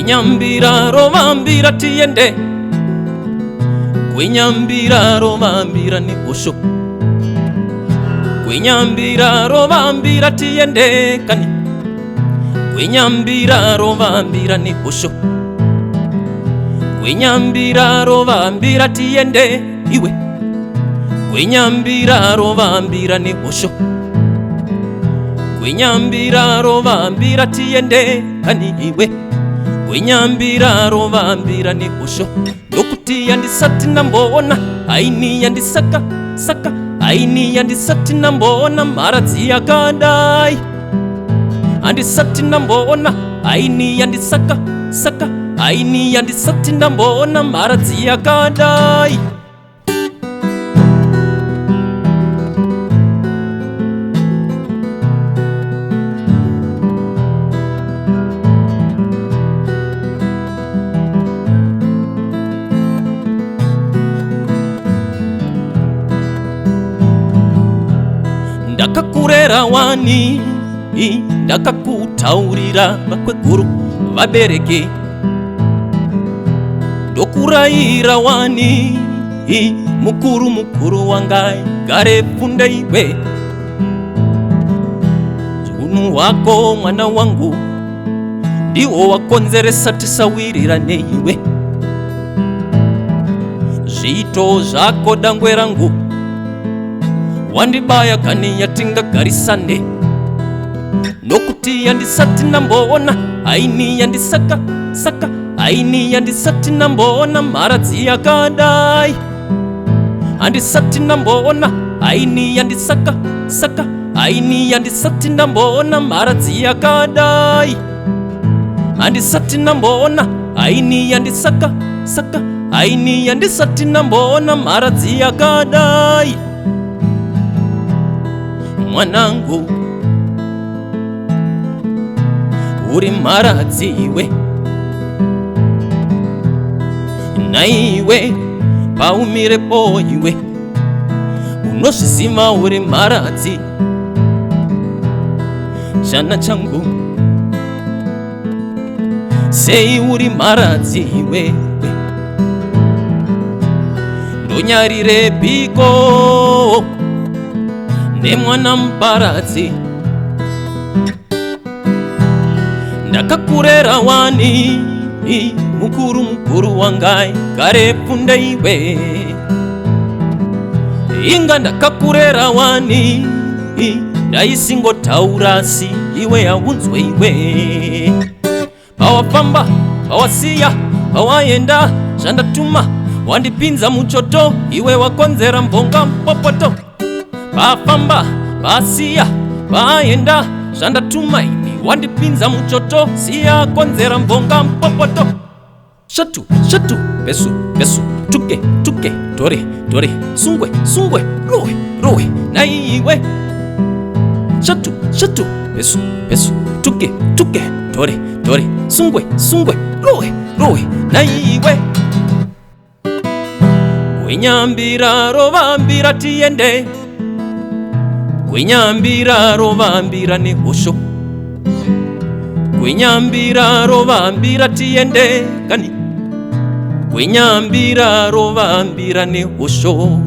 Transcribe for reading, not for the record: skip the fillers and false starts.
Kwinyambira rovambira tiende, kwinyambira rovambira ni hosho. Kwinyambira rovambira tiende kani, kwinyambira rovambira ni hosho. Kwinyambira rovambira tiende iwe, kwinyambira rovambira ni hosho. Kwinyambira rovambira tiende kani iwe, kwinyambira rovambira ni hosho. Nokuti yandisati nambona aini yandisaka saka, aini yandisati nambona maradzi yakadai. Andisati nambona aini yandisaka saka, aini yandisati nambona maradzi yakadai. Ndakakurera wani, ndakakutaurira vakweguru vabereke. Ndokurayira wani, mukuru mukuru wangai gare pfunde iwe. Unhu wako mwana wangu ndiwo wakonzeresa tisawirirane iwe. Zviito zvako dangwe rangu wandibaya kani yatingagarisane. Nokuti yandisati nambona aini yandisaka saka, aini yandisati nambona maradzi yakadai. Andisati nambona aini yandisaka saka, aini yandisati nambona maradzi yakadai. Andisati nambona aini yandisaka saka, aini yandisati nambona maradzi yakadai. Mwanangu uri maradzi iwe, naiwe paumirepo iwe unozviziva uri maradzi. Chana changu sei uri maradzi iwe, ndonyarire piko nemwana muparadzi. Ndakakurera wani, mukuru mukuru wangai gare pfunde iwe. Inga ndakakurera wani, ndaisingotaura si iwe yaunzwe iwe. Pawafamba pawasiya pawaenda zvandatuma, wandipinza muchoto iwe wakonzera mbonga mpopoto. Pafamba pasiya paenda zvandatuma ini, wandipinza muchoto siya konzera mbonga mpopoto. Shatu shatu besu besu, tuke tuke tore tore, sungwe sungwe rowe rowe naiwe. Shatu shatu besu besu, tuke tuke tore tore, sungwe sungwe rowe rowe naiwe. Kwinyambira rovambira tiende, kwinyambira rovambira ni hosho. Kwinyambira rovambira tiende kani, kwinyambira rovambira ni hosho.